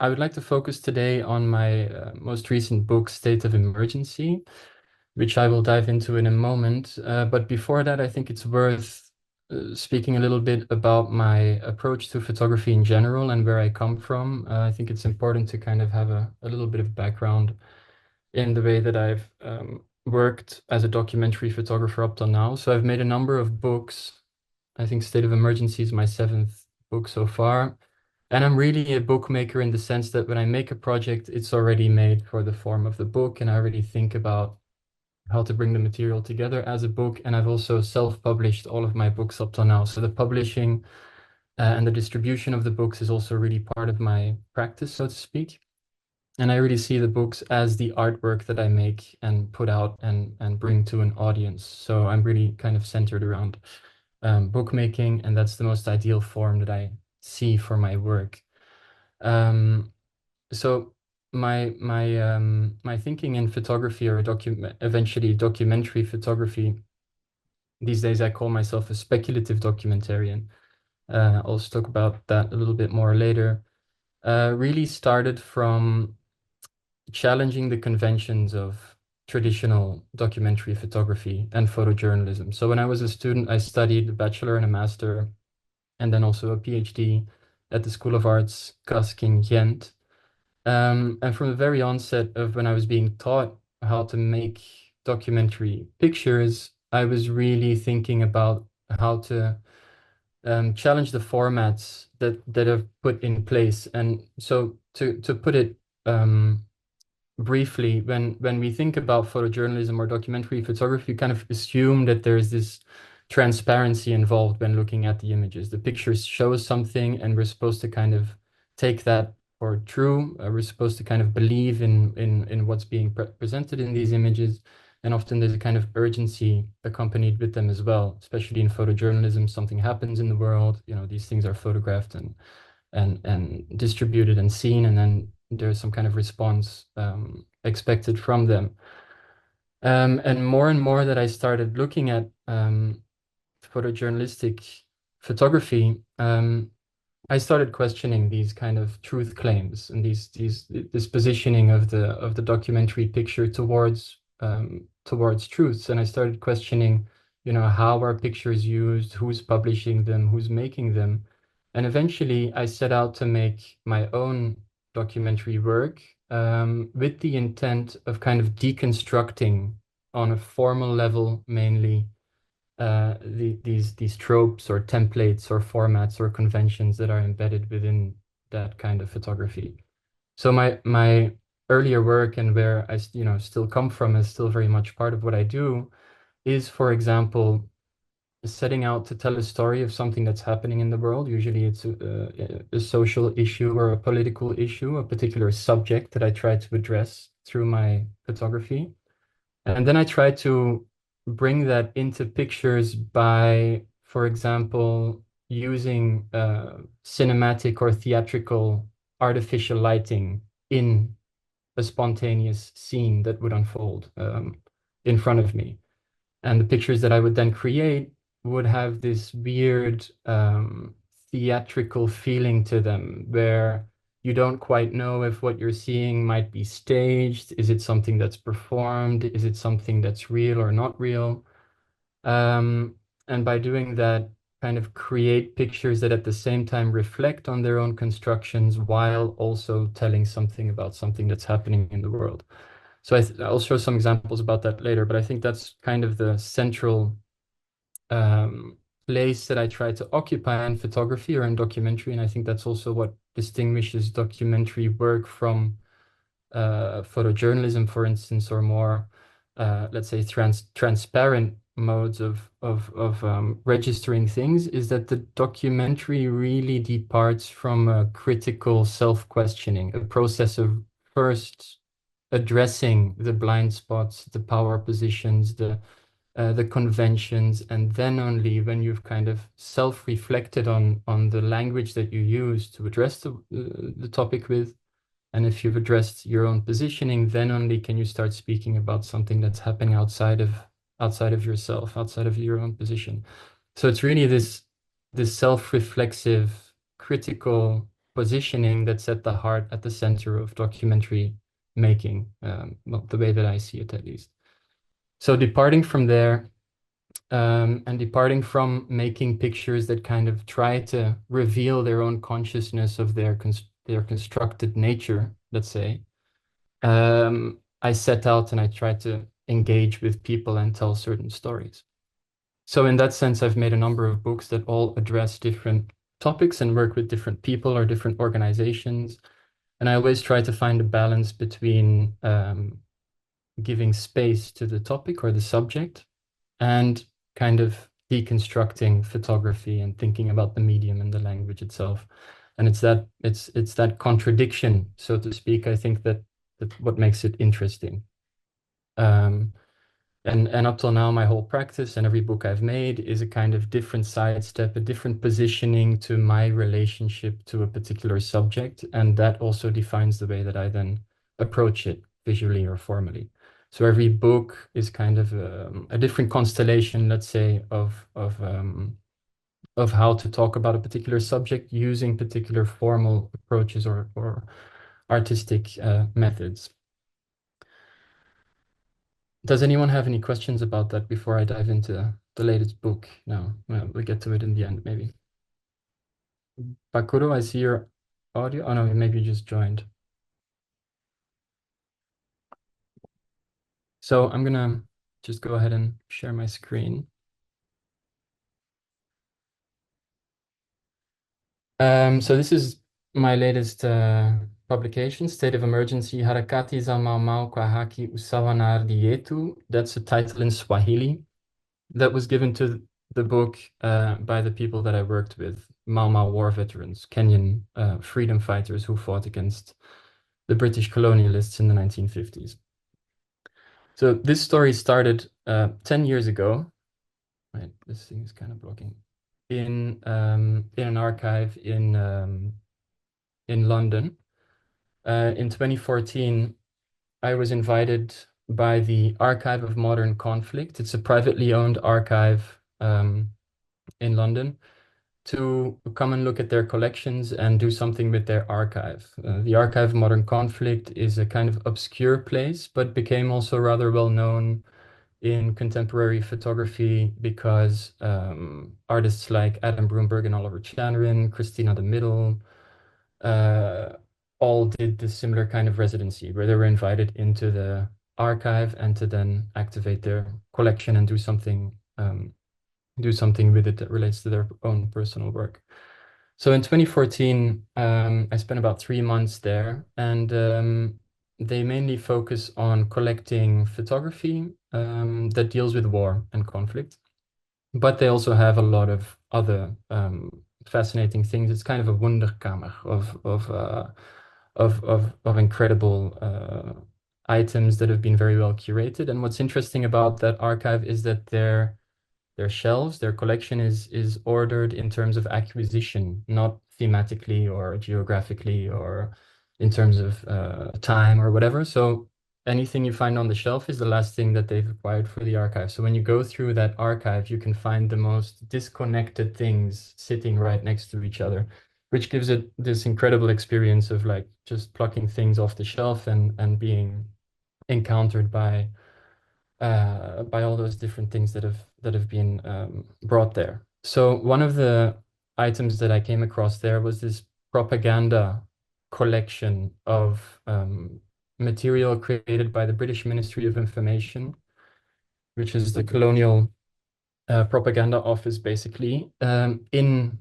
I would like to focus today on my most recent book, State of Emergency, which I will dive into in a moment. But before that, I think it's worth speaking a little bit about my approach to photography in general and where I come from. I think it's important to kind of have a little bit of background in the way that I've worked as a documentary photographer up till now. So I've made a number of books. I think State of Emergency is my seventh book so far. And I'm really a bookmaker in the sense that when I make a project, it's already made for the form of the book, and I already think about how to bring the material together as a book. And I've also self-published all of my books up till now. So the publishing and the distribution of the books is also really part of my practice, so to speak. And I really see the books as the artwork that I make and put out and bring to an audience. So I'm really kind of centered around bookmaking, and that's the most ideal form that I see for my work. So my thinking in photography, or eventually documentary photography, these days I call myself a speculative documentarian. I'll talk about that a little bit more later. Really started from challenging the conventions of traditional documentary photography and photojournalism. So when I was a student, I studied a bachelor and a master, and then also a PhD at the School of Arts KASK in Ghent. And from the very onset of when I was being taught how to make documentary pictures, I was really thinking about how to challenge the formats that are put in place. And so to put it briefly, when we think about photojournalism or documentary photography, you kind of assume that there's this transparency involved when looking at the images. The pictures show something, and we're supposed to kind of take that for true. We're supposed to kind of believe in what's being presented in these images. And often there's a kind of urgency accompanied with them as well, especially in photojournalism. Something happens in the world, these things are photographed and distributed and seen, and then there's some kind of response expected from them. And more that I started looking at photojournalistic photography, I started questioning these kind of truth claims and this positioning of the documentary picture towards truths. And I started questioning, how are pictures used, who's publishing them, who's making them. And eventually I set out to make my own documentary work with the intent of kind of deconstructing on a formal level mainly these tropes or templates or formats or conventions that are embedded within that kind of photography. So my earlier work, and where I still come from, is still very much part of what I do, is, for example, setting out to tell a story of something that's happening in the world. Usually it's a social issue or a political issue, a particular subject that I try to address through my photography. And then I try to bring that into pictures by, for example, using cinematic or theatrical artificial lighting in a spontaneous scene that would unfold in front of me. And the pictures that I would then create would have this weird theatrical feeling to them, where you don't quite know if what you're seeing might be staged. Is it something that's performed? Is it something that's real or not real? And by doing that, kind of create pictures that at the same time reflect on their own constructions while also telling something about something that's happening in the world. So I'll show some examples about that later, but I think that's kind of the central place that I try to occupy in photography or in documentary. And I think that's also what distinguishes documentary work from photojournalism, for instance, or more, let's say, transparent modes of registering things, is that the documentary really departs from a critical self-questioning, a process of first addressing the blind spots, the power positions, the conventions, and then only when you've kind of self-reflected on the language that you use to address the topic with, and if you've addressed your own positioning, then only can you start speaking about something that's happening outside of yourself, outside of your own position. So it's really this self-reflexive, critical positioning that's at the heart, at the center of documentary making, well, the way that I see it at least. So departing from there, and departing from making pictures that kind of try to reveal their own consciousness of their constructed nature, let's say, I set out and I tried to engage with people and tell certain stories. So in that sense, I've made a number of books that all address different topics and work with different people or different organizations. And I always try to find a balance between giving space to the topic or the subject and kind of deconstructing photography and thinking about the medium and the language itself. And it's that contradiction, so to speak, I think that what makes it interesting. And up till now, my whole practice and every book I've made is a kind of different sidestep, a different positioning to my relationship to a particular subject. And that also defines the way that I then approach it visually or formally. So every book is kind of a different constellation, let's say, of how to talk about a particular subject using particular formal approaches or artistic methods. Does anyone have any questions about that before I dive into the latest book? No, well, we'll get to it in the end, maybe. Bakuro, I see your audio. Oh no, maybe you just joined. So I'm gonna just go ahead and share my screen. So this is my latest publication, State of Emergency, Harakati za Mau Mau kwa Haki Usawa na Ardhi Yetu. That's a title in Swahili that was given to the book by the people that I worked with, Mau Mau war veterans, Kenyan freedom fighters who fought against the British colonialists in the 1950s. So this story started 10 years ago. Right, this thing is kind of blocking. In an archive in London. In 2014, I was invited by the Archive of Modern Conflict. It's a privately owned archive in London to come and look at their collections and do something with their archive. The Archive of Modern Conflict is a kind of obscure place, but became also rather well known in contemporary photography because artists like Adam Broomberg and Oliver Chanrin, Christina de Middel, all did this similar kind of residency where they were invited into the archive and to then activate their collection and do something with it that relates to their own personal work. So in 2014, I spent about 3 months there, and they mainly focus on collecting photography that deals with war and conflict, but they also have a lot of other fascinating things. It's kind of a wunderkammer of incredible items that have been very well curated. And what's interesting about that archive is that their shelves, their collection is ordered in terms of acquisition, not thematically or geographically or in terms of time or whatever. So anything you find on the shelf is the last thing that they've acquired for the archive. So when you go through that archive, you can find the most disconnected things sitting right next to each other, which gives it this incredible experience of like just plucking things off the shelf and being encountered by all those different things that have been brought there. So one of the items that I came across there was this propaganda collection of material created by the British Ministry of Information, which is the colonial propaganda office, basically, in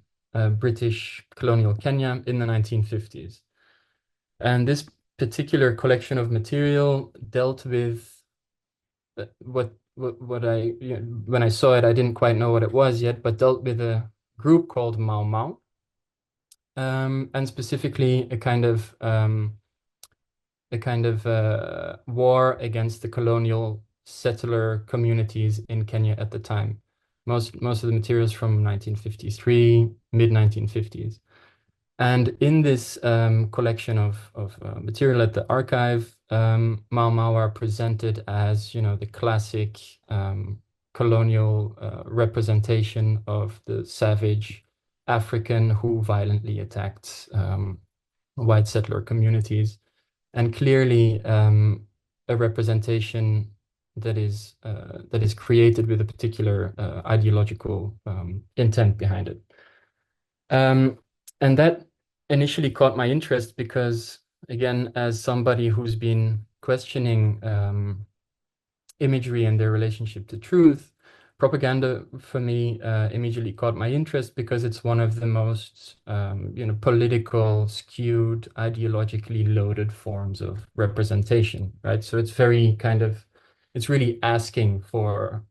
British colonial Kenya in the 1950s. And this particular collection of material dealt with what I, when I saw it, I didn't quite know what it was yet, but dealt with a group called Mau Mau, and specifically a kind of war against the colonial settler communities in Kenya at the time. Most of the materials from 1953, mid 1950s. And in this collection of material at the archive, Mau Mau are presented as, the classic colonial representation of the savage African who violently attacked white settler communities, and clearly a representation that is created with a particular ideological intent behind it. And that initially caught my interest because, again, as somebody who's been questioning imagery and their relationship to truth, propaganda for me immediately caught my interest because it's one of the most political, skewed, ideologically loaded forms of representation, right? So it's very it's really asking for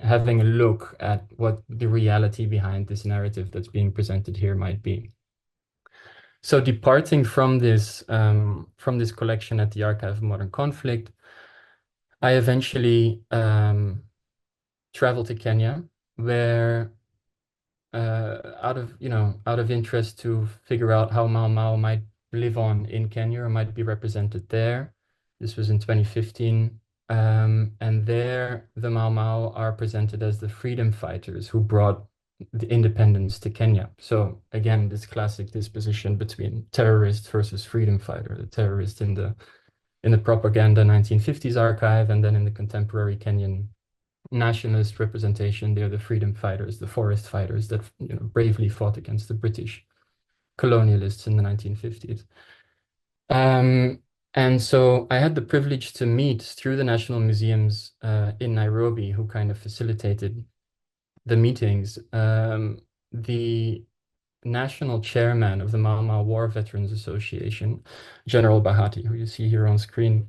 having a look at what the reality behind this narrative that's being presented here might be. So departing from this collection at the Archive of Modern Conflict, I eventually traveled to Kenya, where out of interest to figure out how Mau Mau might live on in Kenya or might be represented there. This was in 2015. And there the Mau Mau are presented as the freedom fighters who brought the independence to Kenya. So again, this classic disposition between terrorist versus freedom fighter, the terrorist in the propaganda 1950s archive, and then in the contemporary Kenyan nationalist representation, they're the freedom fighters, the forest fighters that bravely fought against the British colonialists in the 1950s. And so I had the privilege to meet through the National Museums in Nairobi, who kind of facilitated the meetings, the national chairman of the Mau Mau War Veterans Association, General Bahati, who you see here on screen.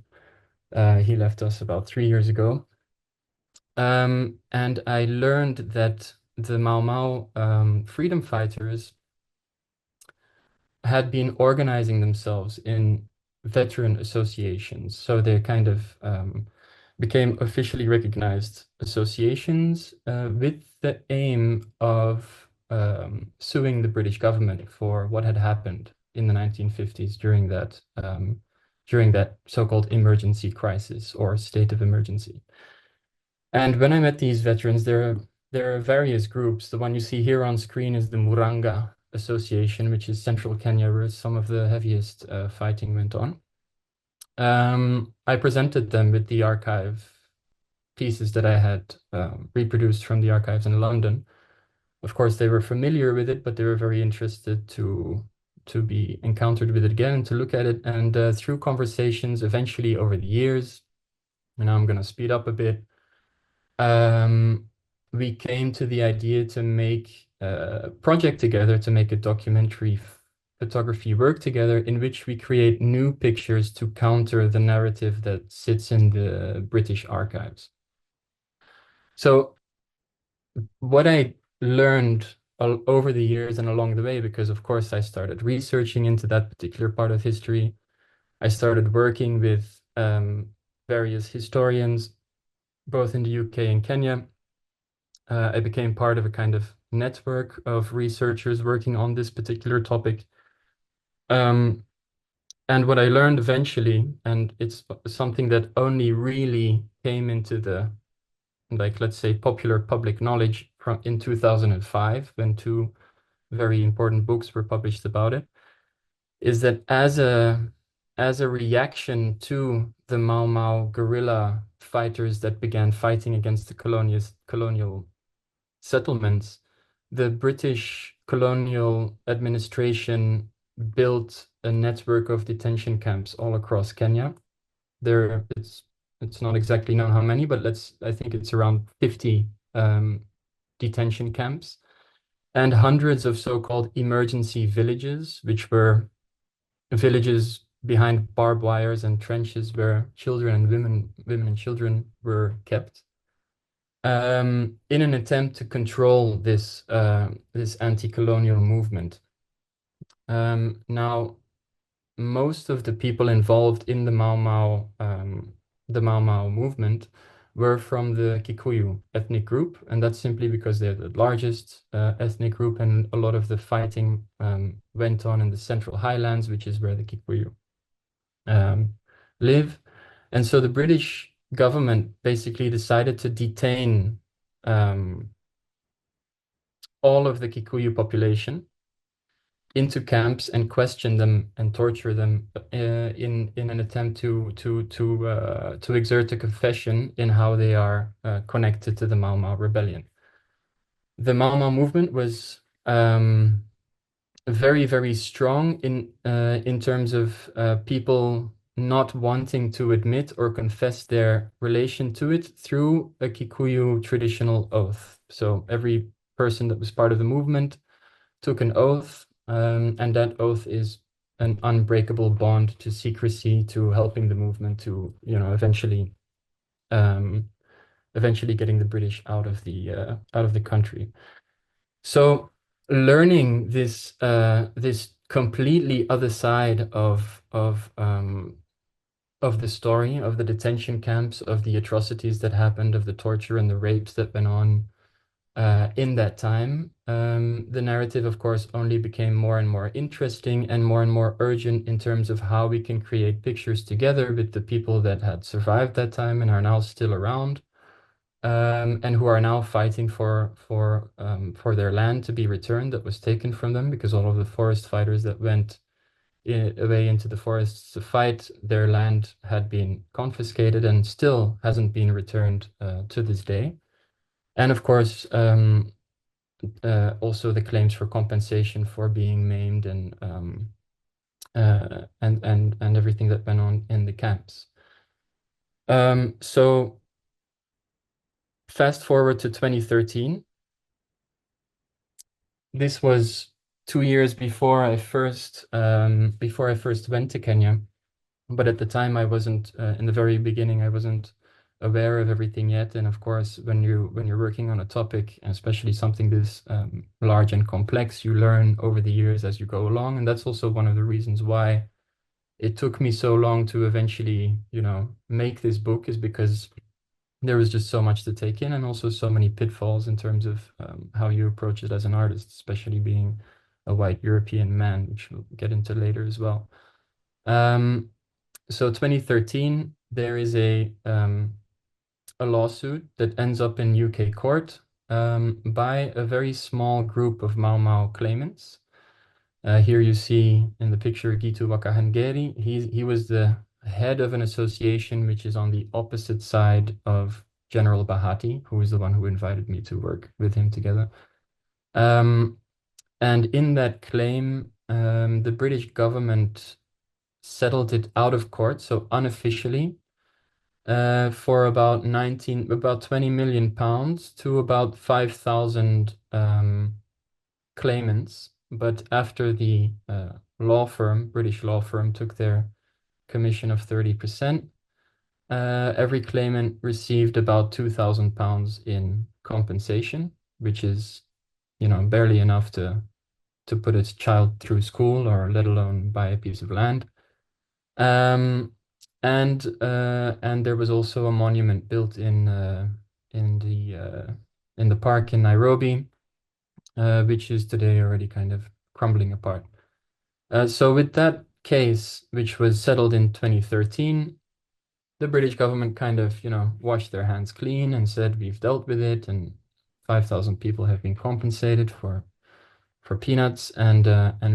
He left us about 3 years ago. And I learned that the Mau Mau freedom fighters had been organizing themselves in veteran associations. So they kind of became officially recognized associations with the aim of suing the British government for what had happened in the 1950s during that so-called emergency crisis or state of emergency. And when I met these veterans, there are various groups. The one you see here on screen is the Muranga Association, which is central Kenya, where some of the heaviest fighting went on. I presented them with the archive pieces that I had reproduced from the archives in London. Of course, they were familiar with it, but they were very interested to be encountered with it again and to look at it. And through conversations, eventually over the years, and now I'm going to speed up a bit, we came to the idea to make a project together, to make a documentary photography work together in which we create new pictures to counter the narrative that sits in the British archives. So what I learned over the years and along the way, because of course I started researching into that particular part of history, I started working with various historians, both in the UK and Kenya. I became part of a kind of network of researchers working on this particular topic. And what I learned eventually, and it's something that only really came into the, let's say, popular public knowledge in 2005, when 2 very important books were published about it, is that as a reaction to the Mau Mau guerrilla fighters that began fighting against the colonial settlements, the British colonial administration built a network of detention camps all across Kenya. It's not exactly known how many, but I think it's around 50 detention camps, and hundreds of so-called emergency villages, which were villages behind barbed wires and trenches where children and women and children were kept, in an attempt to control this anti-colonial movement. Now, most of the people involved in the Mau Mau movement were from the Kikuyu ethnic group, and that's simply because they're the largest ethnic group, and a lot of the fighting went on in the Central Highlands, which is where the Kikuyu live. And so the British government basically decided to detain all of the Kikuyu population into camps and question them and torture them in an attempt to exert a confession in how they are connected to the Mau Mau rebellion. The Mau Mau movement was very, very strong in terms of people not wanting to admit or confess their relation to it through a Kikuyu traditional oath. So every person that was part of the movement took an oath, and that oath is an unbreakable bond to secrecy, to helping the movement to, eventually getting the British out of the country. So learning this completely other side of the story, of the detention camps, of the atrocities that happened, of the torture and the rapes that went on in that time, the narrative, of course, only became more and more interesting and more urgent in terms of how we can create pictures together with the people that had survived that time and are now still around, and who are now fighting for their land to be returned that was taken from them, because all of the forest fighters that went away into the forests to fight, their land had been confiscated and still hasn't been returned to this day. And of course, also the claims for compensation for being maimed and everything that went on in the camps. So fast forward to 2013. This was 2 years before I first went to Kenya, but at the time I wasn't in the very beginning I wasn't aware of everything yet. And of course, when you're working on a topic, especially something this large and complex, you learn over the years as you go along, and that's also one of the reasons why it took me so long to eventually, make this book, is because there was just so much to take in, and also so many pitfalls in terms of how you approach it as an artist, especially being a white European man, which we'll get into later as well. So 2013, there is a lawsuit that ends up in UK court by a very small group of Mau Mau claimants. Here you see in the picture Gitu Wakahangeri. He was the head of an association which is on the opposite side of General Bahati, who is the one who invited me to work with him together. And in that claim, the British government settled it out of court, so unofficially, for about 20 million pounds to about 5,000 claimants. But after the British law firm took their commission of 30%, every claimant received about 2,000 pounds in compensation, which is, barely enough to put its child through school, or let alone buy a piece of land. And there was also a monument built in the park in Nairobi, which is today already kind of crumbling apart. So with that case, which was settled in 2013, the British government kind of, washed their hands clean and said, we've dealt with it, and 5,000 people have been compensated for peanuts, and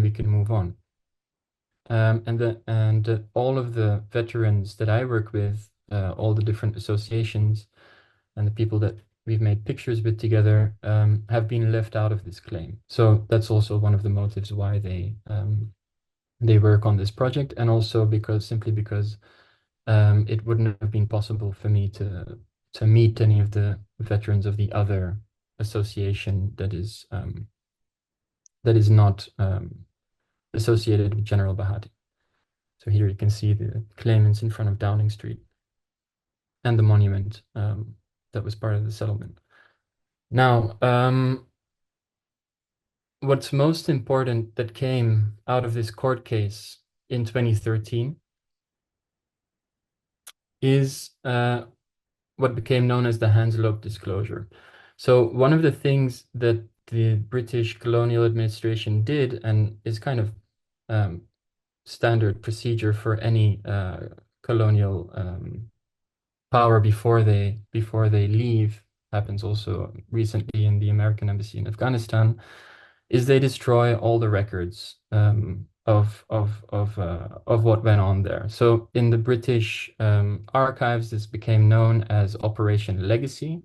we can move on. And all of the veterans that I work with, all the different associations and the people that we've made pictures with together, have been left out of this claim. So that's also one of the motives why they work on this project, and also simply because it wouldn't have been possible for me to meet any of the veterans of the other association that is not associated with General Bahati. So here you can see the claimants in front of Downing Street and the monument that was part of the settlement. Now, what's most important that came out of this court case in 2013 is what became known as the Hanslope Disclosure. So one of the things that the British colonial administration did, and is kind of standard procedure for any colonial power before they leave, happens also recently in the American embassy in Afghanistan, is they destroy all the records of what went on there. So in the British archives, this became known as Operation Legacy,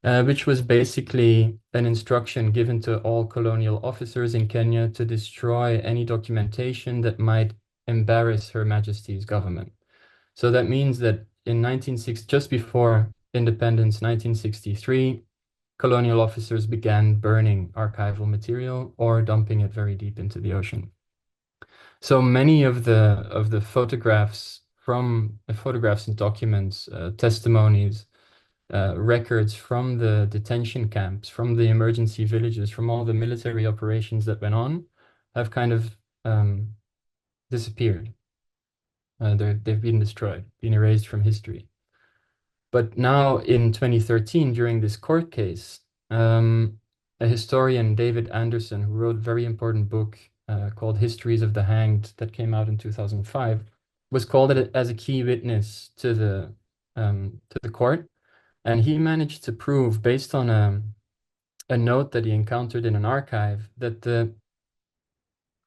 which was basically an instruction given to all colonial officers in Kenya to destroy any documentation that might embarrass Her Majesty's government. So that means that in 1960, just before independence, 1963, colonial officers began burning archival material or dumping it very deep into the ocean. So many of the photographs and documents, testimonies, records from the detention camps, from the emergency villages, from all the military operations that went on, have kind of disappeared. They've been destroyed, been erased from history. But now in 2013, during this court case, a historian, David Anderson, who wrote a very important book called Histories of the Hanged that came out in 2005, was called as a key witness to the court. And he managed to prove, based on a note that he encountered in an archive, that the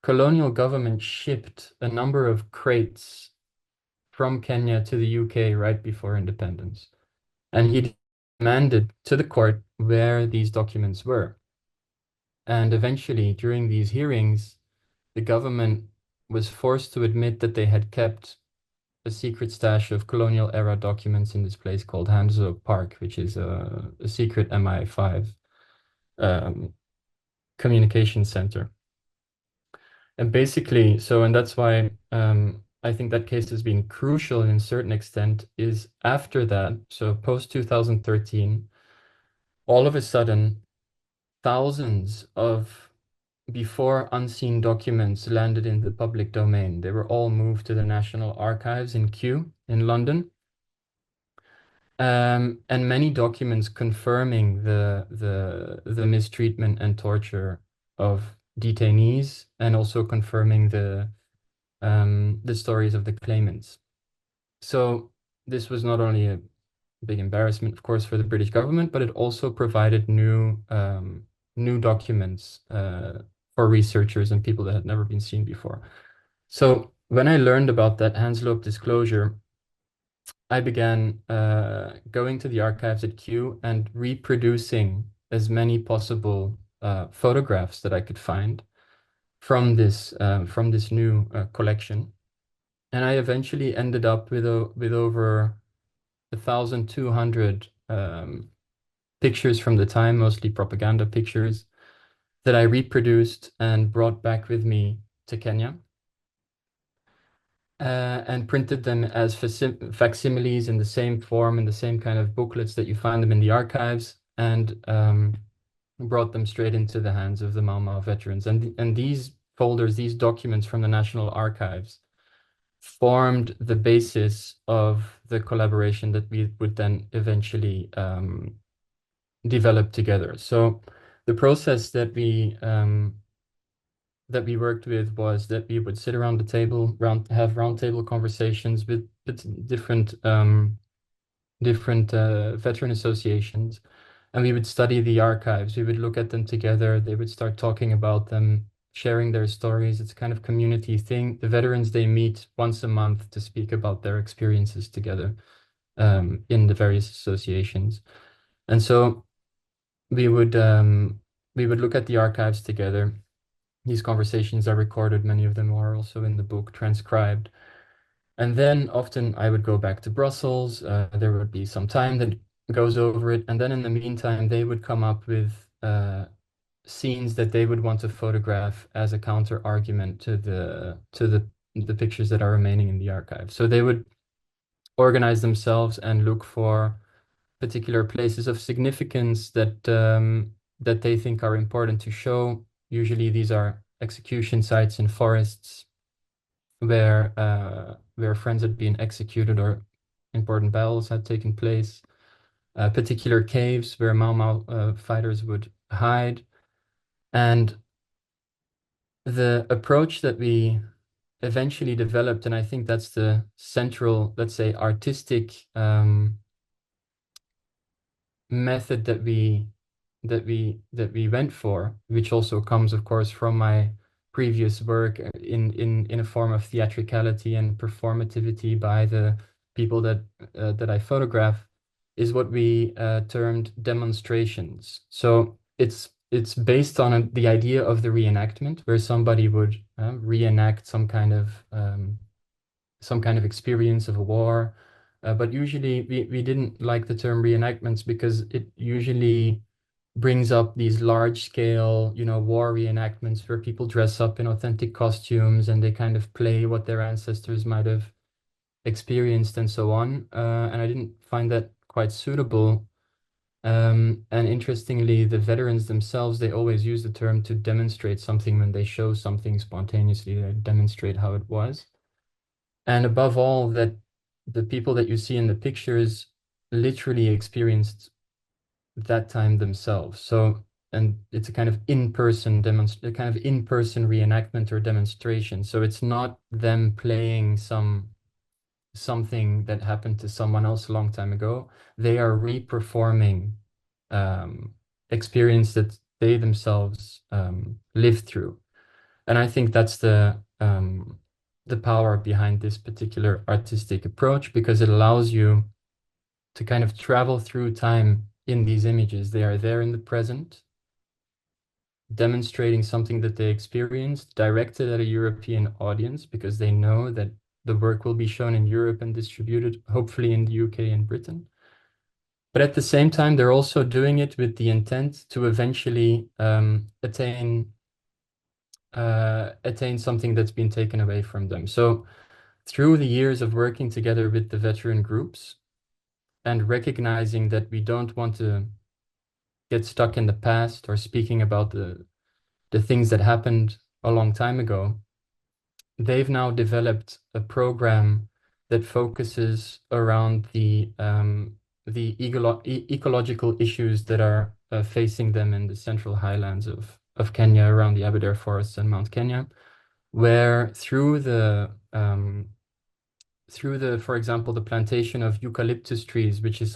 colonial government shipped a number of crates from Kenya to the UK right before independence. And he demanded to the court where these documents were. And eventually, during these hearings, the government was forced to admit that they had kept a secret stash of colonial era documents in this place called Hanzo Park, which is a secret MI5 communication center. And basically, and that's why I think that case has been crucial in a certain extent, is after that, so post 2013, all of a sudden, thousands of before unseen documents landed in the public domain. They were all moved to the National Archives in Kew in London. And many documents confirming the mistreatment and torture of detainees, and also confirming the stories of the claimants. So this was not only a big embarrassment, of course, for the British government, but it also provided new documents for researchers and people that had never been seen before. So when I learned about that Hanslope disclosure, I began going to the archives at Kew and reproducing as many possible photographs that I could find from this new collection. And I eventually ended up with over 1,200 pictures from the time, mostly propaganda pictures, that I reproduced and brought back with me to Kenya, and printed them as facsimiles in the same form, in the same kind of booklets that you find them in the archives, and brought them straight into the hands of the Mau Mau veterans. And these folders, these documents from the National Archives, formed the basis of the collaboration that we would then eventually develop together. So the process that we worked with was that we would sit around the table, have roundtable conversations with different veteran associations, and we would study the archives. We would look at them together. They would start talking about them, sharing their stories. It's a kind of community thing. The veterans, they meet once a month to speak about their experiences together in the various associations. And so we would look at the archives together. These conversations are recorded. Many of them are also in the book, transcribed. And then often I would go back to Brussels. There would be some time that goes over it. And then in the meantime, they would come up with scenes that they would want to photograph as a counter argument to the pictures that are remaining in the archive. So they would organize themselves and look for particular places of significance that that they think are important to show. Usually these are execution sites in forests where friends had been executed or important battles had taken place. Particular caves where Mau Mau fighters would hide. And the approach that we eventually developed, and I think that's the central, let's say, artistic method that we that we went for, which also comes, of course, from my previous work in a form of theatricality and performativity by the people that I photograph, is what we termed demonstrations. So it's based on the idea of the reenactment, where somebody would reenact some kind of experience of a war. But usually we didn't like the term reenactments because it usually brings up these large scale, war reenactments where people dress up in authentic costumes and they kind of play what their ancestors might have experienced and so on. And I didn't find that quite suitable. And interestingly, the veterans themselves, they always use the term to demonstrate something when they show something spontaneously, they demonstrate how it was. And above all, that the people that you see in the pictures literally experienced that time themselves. So, and it's a kind of in-person reenactment or demonstration. So it's not them playing something that happened to someone else a long time ago. They are re-performing experience that they themselves lived through. And I think that's the power behind this particular artistic approach, because it allows you to kind of travel through time in these images. They are there in the present, demonstrating something that they experienced, directed at a European audience, because they know that the work will be shown in Europe and distributed, hopefully in the UK and Britain. But at the same time, they're also doing it with the intent to eventually attain something that's been taken away from them. So through the years of working together with the veteran groups and recognizing that we don't want to get stuck in the past or speaking about the things that happened a long time ago, they've now developed a program that focuses around the ecological issues that are facing them in the central highlands of Kenya, around the Aberdare forests and Mount Kenya, where through for example, the plantation of eucalyptus trees, which is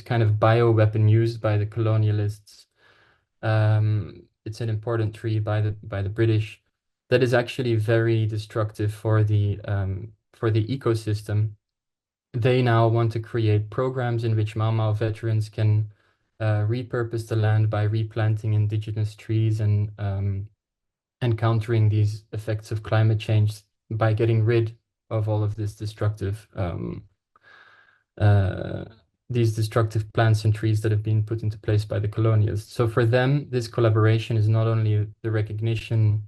kind of bioweapon used by the colonialists. It's an important tree by the British that is actually very destructive for the ecosystem. They now want to create programs in which Mau Mau veterans can repurpose the land by replanting indigenous trees and countering these effects of climate change by getting rid of all of this these destructive plants and trees that have been put into place by the colonialists. So for them, this collaboration is not only the recognition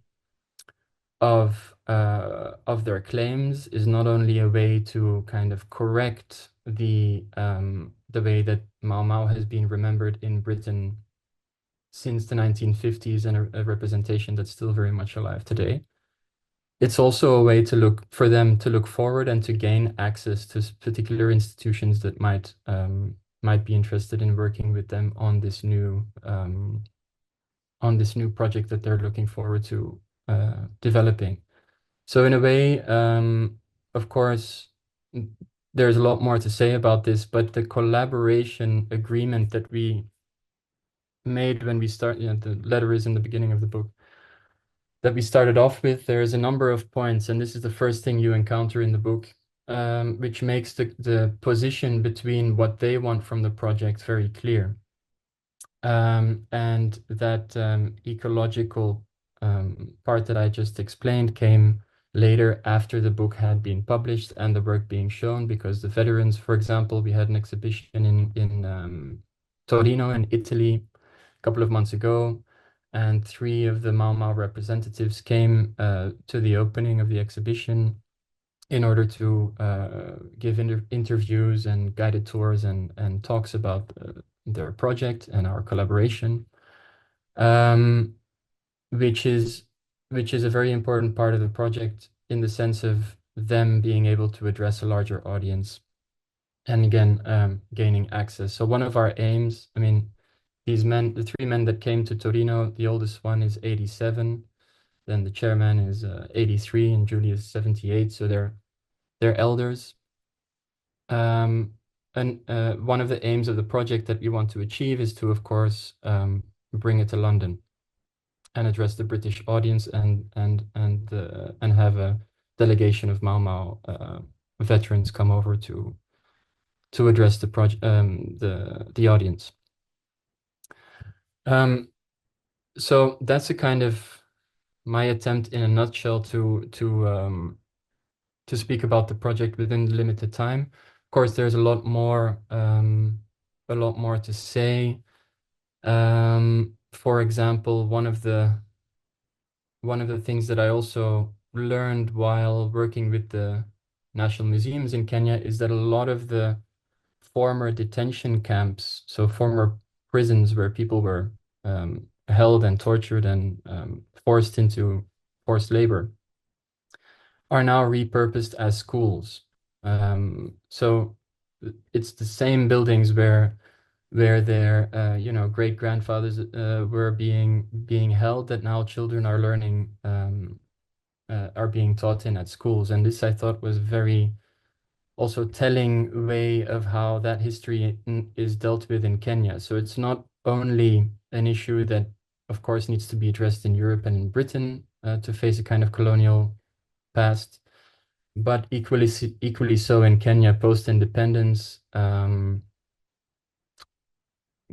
of their claims, is not only a way to kind of correct the way that Mau Mau has been remembered in Britain since the 1950s, and a representation that's still very much alive today. It's also a way for them to look forward and to gain access to particular institutions that might be interested in working with them on this new project that they're looking forward to developing. So in a way, of course, there's a lot more to say about this, but the collaboration agreement that we made when we start, the letter is in the beginning of the book, that we started off with, there's a number of points, and this is the first thing you encounter in the book, which makes the position between what they want from the project very clear. And that ecological part that I just explained came later, after the book had been published and the work being shown, because the veterans, for example, we had an exhibition in Torino in Italy a couple of months ago, and 3 of the Mau Mau representatives came to the opening of the exhibition in order to give interviews and guided tours and talks about their project and our collaboration, which is a very important part of the project, in the sense of them being able to address a larger audience and again gaining access. So one of our aims, I mean, these men, the 3 men that came to Torino, the oldest one is 87, then the chairman is 83, and Julie is 78. So they're elders. And one of the aims of the project that we want to achieve is to, of course, bring it to London and address the British audience and have a delegation of Mau Mau veterans come over to address the project the audience. So that's a kind of my attempt in a nutshell to speak about the project within the limited time. Of course, there's a lot more to say. For example, one of the things that I also learned while working with the national museums in Kenya is that a lot of the former detention camps, so former prisons where people were held and tortured and forced into forced labor, are now repurposed as schools. So it's the same buildings where their great grandfathers were being held, that now children are learning are being taught in at schools. And this I thought was very also telling way of how that history is dealt with in Kenya. So it's not only an issue that of course needs to be addressed in Europe and in Britain to face a kind of colonial past, but equally so in Kenya post-independence.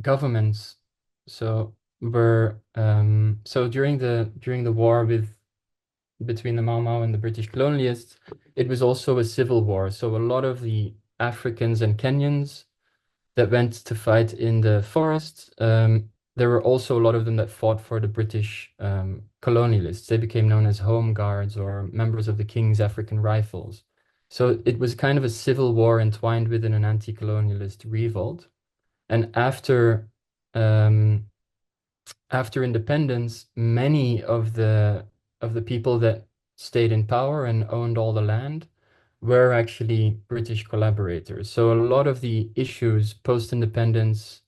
Governments during the war between the Mau Mau and the British colonialists, it was also a civil war. So a lot of the Africans and Kenyans that went to fight in the forests, there were also a lot of them that fought for the British colonialists. They became known as home guards or members of the King's African Rifles. So it was kind of a civil war entwined within an anti-colonialist revolt. And after independence, many of the people that stayed in power and owned all the land were actually British collaborators. So a lot of the issues post-independence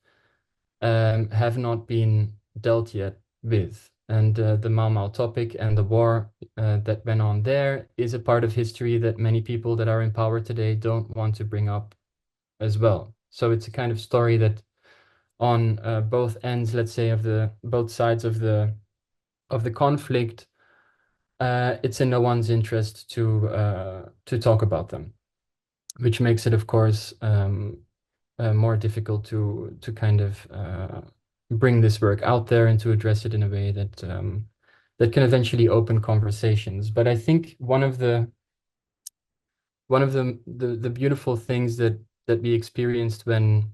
have not been dealt yet with. And the Mau Mau topic and the war that went on there is a part of history that many people that are in power today don't want to bring up as well. So it's a kind of story that on both ends, let's say, of both sides of the conflict, it's in no one's interest to talk about them, which makes it, of course, more difficult to kind of bring this work out there and to address it in a way that can eventually open conversations. But I think one of the beautiful things that we experienced when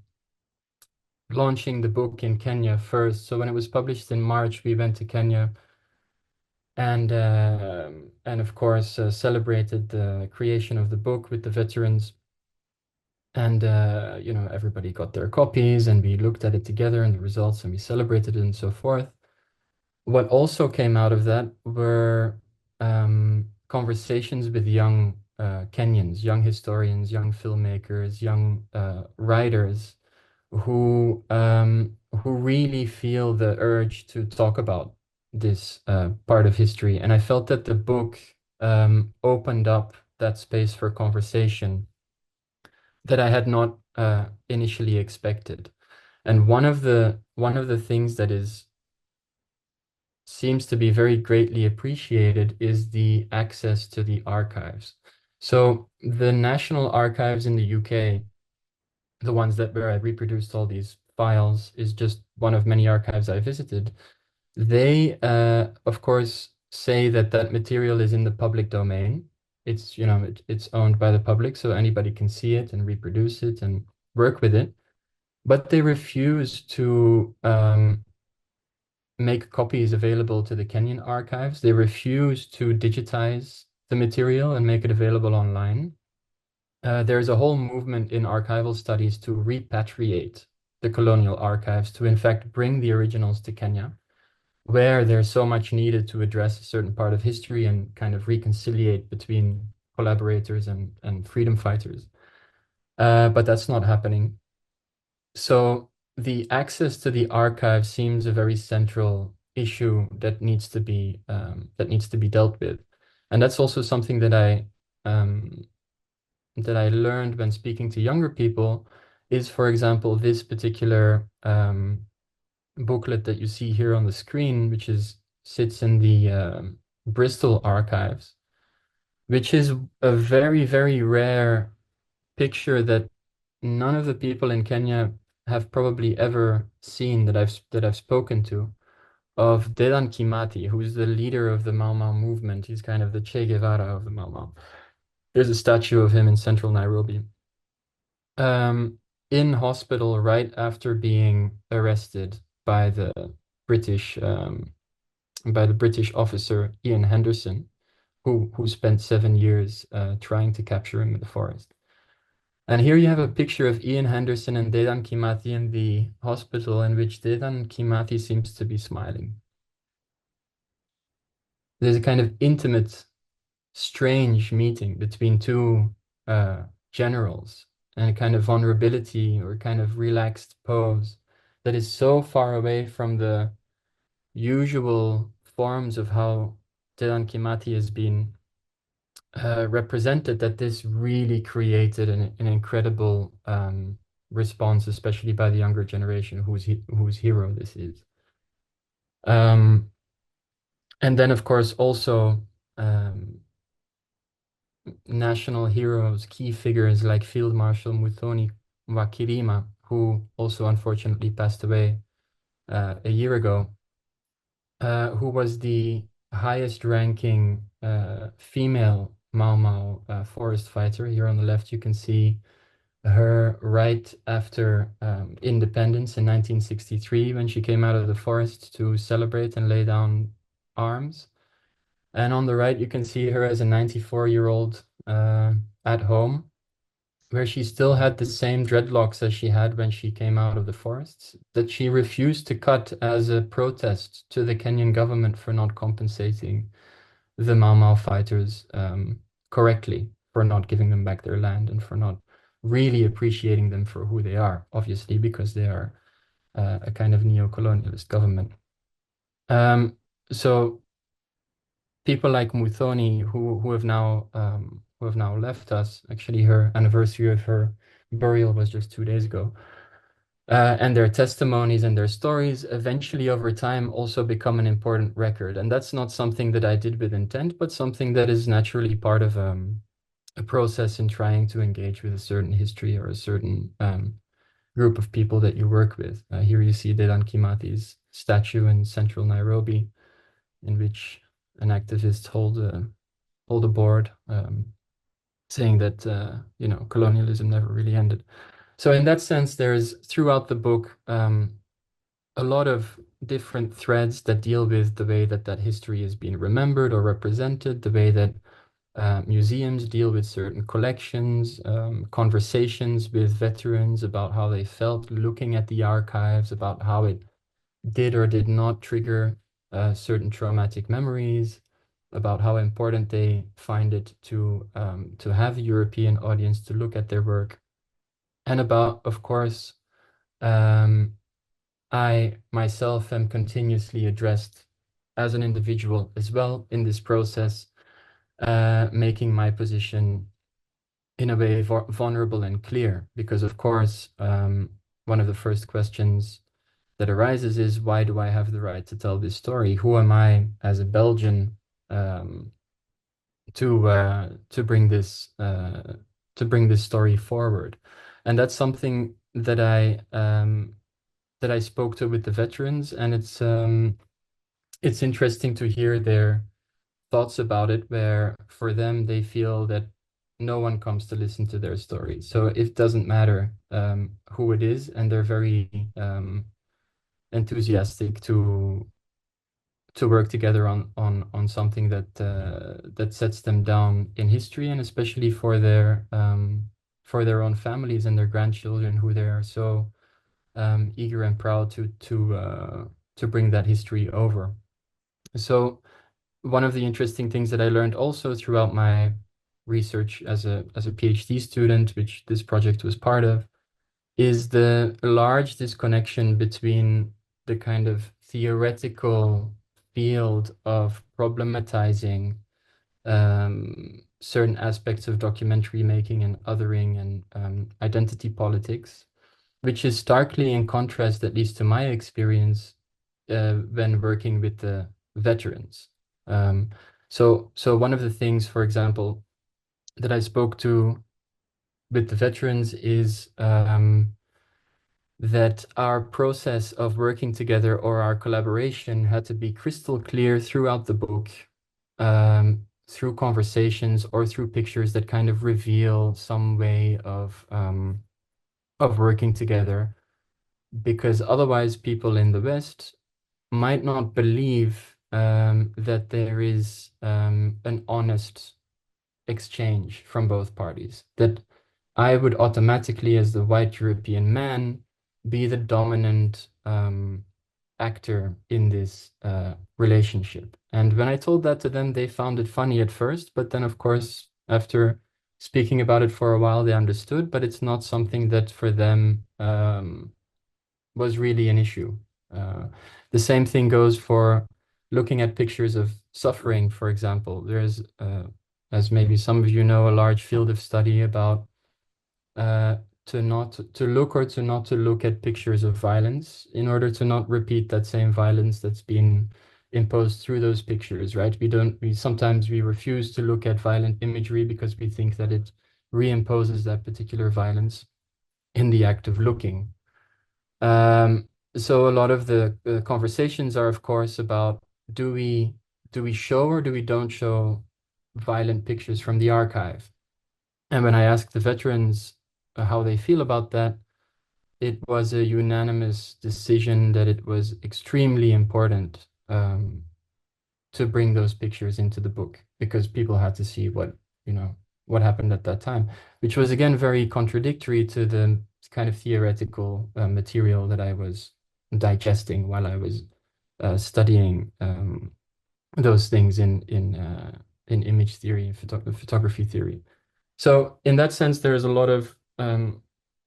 launching the book in Kenya first. So when it was published in March, we went to Kenya and of course celebrated the creation of the book with the veterans. And everybody got their copies and we looked at it together and the results and we celebrated it and so forth. What also came out of that were conversations with young Kenyans, young historians, young filmmakers, young writers who really feel the urge to talk about this part of history. And I felt that the book opened up that space for conversation that I had not initially expected. And one of the things that seems to be very greatly appreciated is the access to the archives. So the National Archives in the UK, the ones where I reproduced all these files, is just one of many archives I visited. They, of course, say that material is in the public domain. It's, it's owned by the public, so anybody can see it and reproduce it and work with it. But they refuse to make copies available to the Kenyan archives. They refuse to digitize the material and make it available online. There's a whole movement in archival studies to repatriate the colonial archives, to in fact bring the originals to Kenya, where there's so much needed to address a certain part of history and kind of reconciliate between collaborators and freedom fighters. But that's not happening. So the access to the archive seems a very central issue that needs to be dealt with. And that's also something that I learned when speaking to younger people is, for example, this particular booklet that you see here on the screen, which sits in the Bristol archives, which is a very, very rare picture that none of the people in Kenya have probably ever seen that I've spoken to, of Dedan Kimathi, who's the leader of the Mau Mau movement. He's kind of the Che Guevara of the Mau Mau. There's a statue of him in central Nairobi. In hospital right after being arrested by the British officer Ian Henderson, who spent 7 years trying to capture him in the forest. And here you have a picture of Ian Henderson and Dedan Kimathi in the hospital, in which Dedan Kimathi seems to be smiling. There's a kind of intimate, strange meeting between two generals, and a kind of vulnerability or kind of relaxed pose that is so far away from the usual forms of how Dedan Kimathi has been represented, that this really created an incredible response, especially by the younger generation, whose hero this is. And then, of course, also national heroes, key figures like Field Marshal Muthoni Wakirima, who also unfortunately passed away a year ago, who was the highest ranking female Mau Mau forest fighter. Here on the left, you can see her right after independence in 1963, when she came out of the forest to celebrate and lay down arms. And on the right, you can see her as a 94-year-old at home, where she still had the same dreadlocks as she had when she came out of the forests, that she refused to cut as a protest to the Kenyan government for not compensating the Mau Mau fighters correctly, for not giving them back their land and for not really appreciating them for who they are, obviously, because they are a kind of neo-colonialist government. So people like Muthoni, who have now left us. Actually, her anniversary of her burial was just 2 days ago. And their testimonies and their stories eventually over time also become an important record. And that's not something that I did with intent, but something that is naturally part of a process in trying to engage with a certain history or a certain group of people that you work with. Here you see Dedan Kimathi's statue in central Nairobi, in which an activist hold a board saying that colonialism never really ended. So in that sense, there's throughout the book a lot of different threads that deal with the way that history is being remembered or represented, the way that museums deal with certain collections, conversations with veterans about how they felt looking at the archives, about how it did or did not trigger certain traumatic memories, about how important they find it to have a European audience to look at their work, and about, of course, I myself am continuously addressed as an individual as well in this process, making my position in a way vulnerable and clear, because of course one of the first questions that arises is, why do I have the right to tell this story? Who am I as a Belgian to bring this story forward? And that's something that I spoke to with the veterans, and it's interesting to hear their thoughts about it, where for them they feel that no one comes to listen to their story, so it doesn't matter who it is, and they're very enthusiastic to work together on something that sets them down in history, and especially for their own families and their grandchildren, who they are so eager and proud to bring that history over. So one of the interesting things that I learned also throughout my research as a PhD student, which this project was part of, is the large disconnection between the kind of theoretical field of problematizing certain aspects of documentary making and othering and identity politics, which is starkly in contrast, at least to my experience, when working with the veterans. So one of the things, for example, that I spoke to with the veterans is that our process of working together or our collaboration had to be crystal clear throughout the book, through conversations or through pictures that kind of reveal some way of working together, because otherwise people in the West might not believe that there is an honest exchange from both parties, that I would automatically, as the white European man, be the dominant actor in this relationship. And when I told that to them, they found it funny at first, but then, of course, after speaking about it for a while, they understood, but it's not something that for them was really an issue. The same thing goes for looking at pictures of suffering, for example. There's, as maybe some of you know, a large field of study about to look or to not to look at pictures of violence in order to not repeat that same violence that's been imposed through those pictures, right? Sometimes we refuse to look at violent imagery because we think that it reimposes that particular violence in the act of looking. So a lot of the conversations are, of course, about do we show or do we don't show violent pictures from the archive? And when I asked the veterans how they feel about that, it was a unanimous decision that it was extremely important to bring those pictures into the book, because people had to see what happened at that time, which was again very contradictory to the kind of theoretical material that I was digesting while I was studying those things in image theory and photography theory. So in that sense, there's a lot of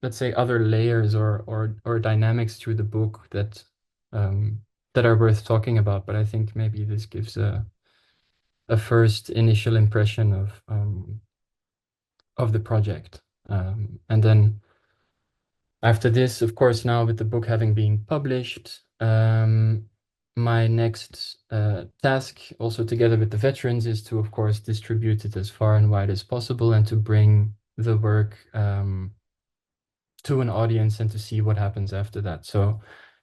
let's say other layers or dynamics through the book that that are worth talking about. But I think maybe this gives a first initial impression of the project. And then after this, of course, now with the book having been published, my next task, also together with the veterans, is to, of course, distribute it as far and wide as possible and to bring the work to an audience and to see what happens after that. So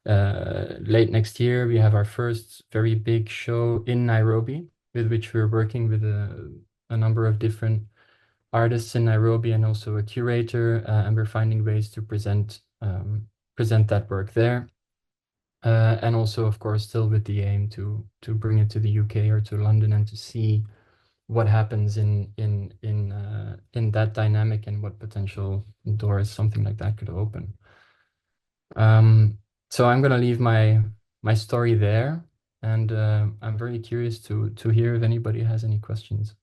late next year, we have our first very big show in Nairobi, with which we're working with a number of different artists in Nairobi and also a curator, and we're finding ways to present that work there. And also, of course, still with the aim to bring it to the UK or to London and to see what happens in that dynamic and what potential doors something like that could open. So I'm going to leave my story there, and I'm very curious to hear if anybody has any questions.